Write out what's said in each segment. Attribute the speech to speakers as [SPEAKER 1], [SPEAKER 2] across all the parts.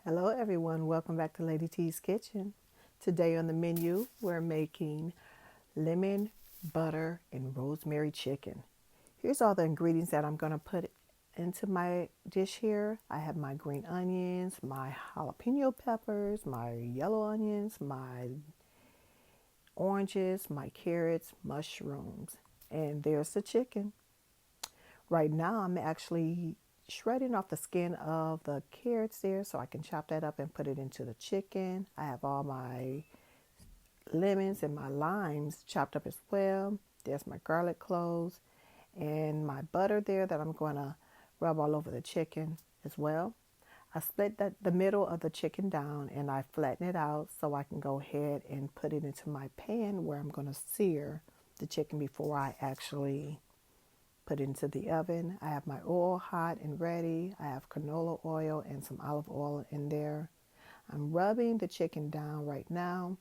[SPEAKER 1] Hello everyone, welcome back to Lady T's Kitchen. Today on the menu, we're making lemon, butter, and rosemary chicken. Here's all the ingredients that I'm going to put into my dish here. I have my green onions, my jalapeno peppers, my yellow onions, my oranges, my carrots, mushrooms, and there's the chicken. Right now, I'm actually shredding off the skin of the carrots there so I can chop that up and put it into the chicken. I have all my lemons and my limes chopped up as well. There's my garlic cloves and my butter there that I'm going to rub all over the chicken as well. I split the middle of the chicken down and I flatten it out so I can go ahead and put it into my pan where I'm going to sear the chicken before I actually put it into the oven. I have my oil hot and ready. I have canola oil and some olive oil in there. I'm rubbing the chicken down right now.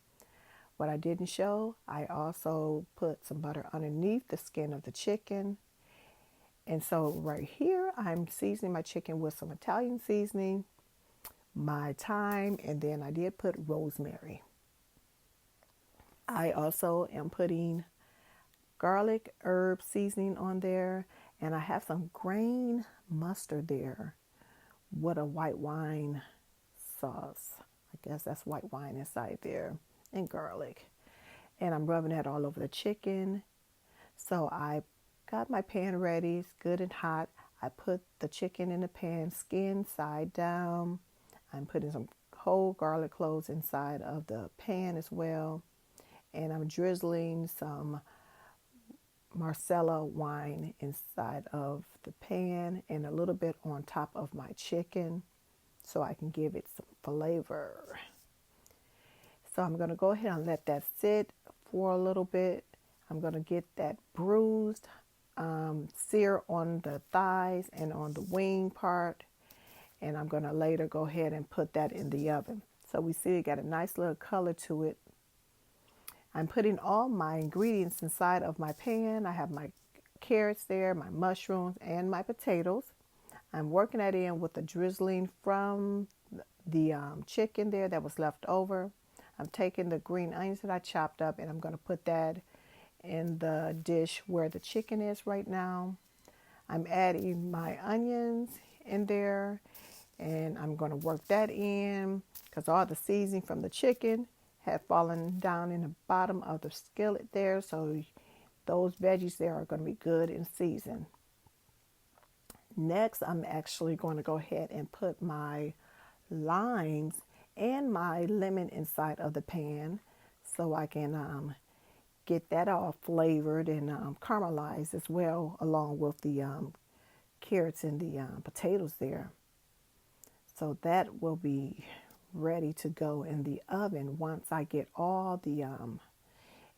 [SPEAKER 1] What I didn't show, I also put some butter underneath the skin of the chicken. And so right here, I'm seasoning my chicken with some Italian seasoning, my thyme, and then I did put rosemary. I also am putting garlic herb seasoning on there, and I have some grain mustard there with a white wine sauce. I guess that's white wine inside there, and garlic. And I'm rubbing that all over the chicken. So I got my pan ready. It's good and hot. I put the chicken in the pan, skin side down. I'm putting some whole garlic cloves inside of the pan as well. And I'm drizzling some Marsala wine inside of the pan and a little bit on top of my chicken so I can give it some flavor. So I'm going to go ahead and let that sit for a little bit. I'm going to get that bruised sear on the thighs and on the wing part. And I'm going to later go ahead and put that in the oven. So we see it got a nice little color to it. I'm putting all my ingredients inside of my pan. I have my carrots there, my mushrooms, and my potatoes. I'm working that in with the drizzling from the chicken there that was left over. I'm taking the green onions that I chopped up and I'm going to put that in the dish where the chicken is right now. I'm adding my onions in there and I'm going to work that in because all the seasoning from the chicken had fallen down in the bottom of the skillet there, so those veggies there are going to be good and seasoned. Next, I'm actually going to go ahead and put my limes and my lemon inside of the pan so I can get that all flavored and caramelized as well, along with the carrots and the potatoes there. So that will be ready to go in the oven once I get all the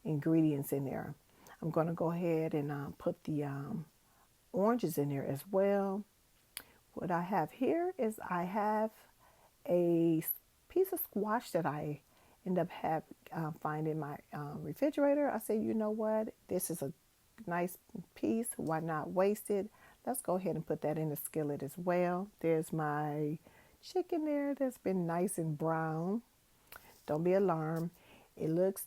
[SPEAKER 1] ingredients in there. I'm going to go ahead and put the oranges in there as well. What I have here is I have a piece of squash that I end up find in my refrigerator. I say, you know what? This is a nice piece. Why not waste it? Let's go ahead and put that in the skillet as well. There's my chicken there that's been nice and brown. Don't be alarmed. It looks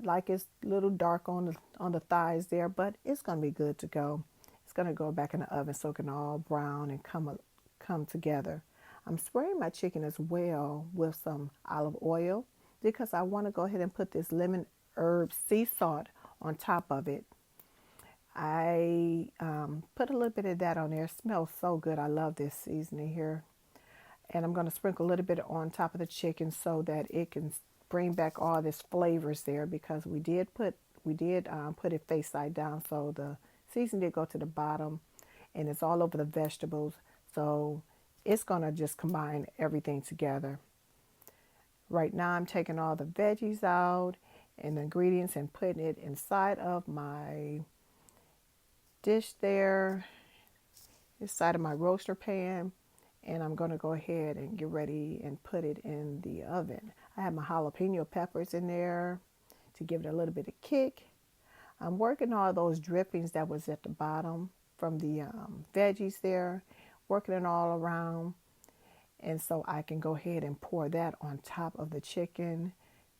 [SPEAKER 1] like it's a little dark on the thighs there, but it's going to be good to go. It's going to go back in the oven so it can all brown and come together. I'm spraying my chicken as well with some olive oil because I want to go ahead and put this lemon herb sea salt on top of it. I put a little bit of that on there. It smells so good. I love this seasoning here. And I'm going to sprinkle a little bit on top of the chicken so that it can bring back all this flavors there because we did put it face side down, so the seasoning did go to the bottom and it's all over the vegetables. So it's going to just combine everything together. Right now I'm taking all the veggies out and the ingredients and putting it inside of my dish there, inside of my roaster pan. And I'm going to go ahead and get ready and put it in the oven. I have my jalapeno peppers in there to give it a little bit of kick. I'm working all those drippings that was at the bottom from the veggies there, working it all around. And so I can go ahead and pour that on top of the chicken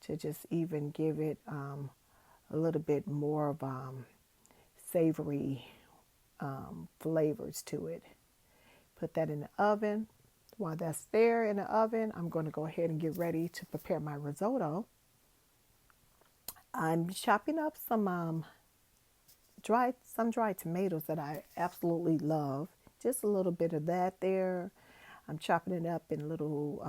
[SPEAKER 1] to just even give it a little bit more of savory flavors to it. Put that in the oven. While that's there in the oven, I'm going to go ahead and get ready to prepare my risotto. I'm chopping up some dried tomatoes that I absolutely love. Just a little bit of that there. I'm chopping it up in little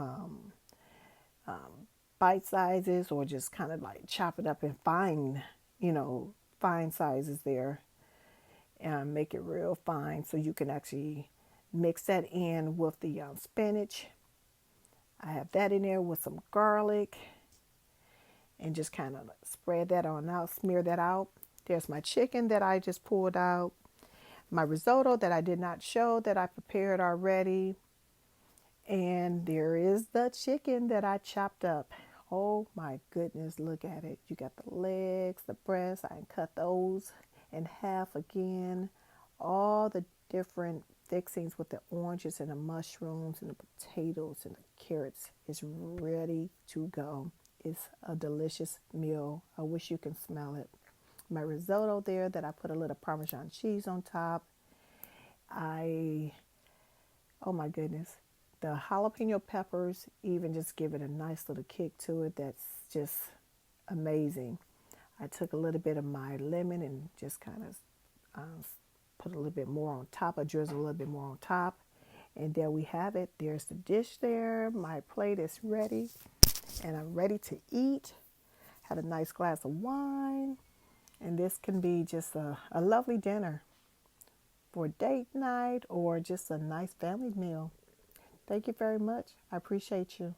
[SPEAKER 1] bite sizes, or just kind of like chop it up in fine sizes there, and make it real fine so you can actually mix that in with the spinach. I have that in there with some garlic, and just kind of spread that on out, smear that out. There's my chicken that I just pulled out, my risotto that I did not show that I prepared already, and there is the chicken that I chopped up. Oh my goodness, look at it. You got the legs, the breasts. I cut those in half again. All the different fixings with the oranges and the mushrooms and the potatoes and the carrots is ready to go. It's a delicious meal. I wish you can smell it. My risotto there that I put a little Parmesan cheese on top. Oh my goodness. The jalapeno peppers even just give it a nice little kick to it. That's just amazing. I took a little bit of my lemon and just kind of put a little bit more on top. I drizzle a little bit more on top. And there we have it. There's the dish there. My plate is ready. And I'm ready to eat. Had a nice glass of wine. And this can be just a lovely dinner for date night or just a nice family meal. Thank you very much. I appreciate you.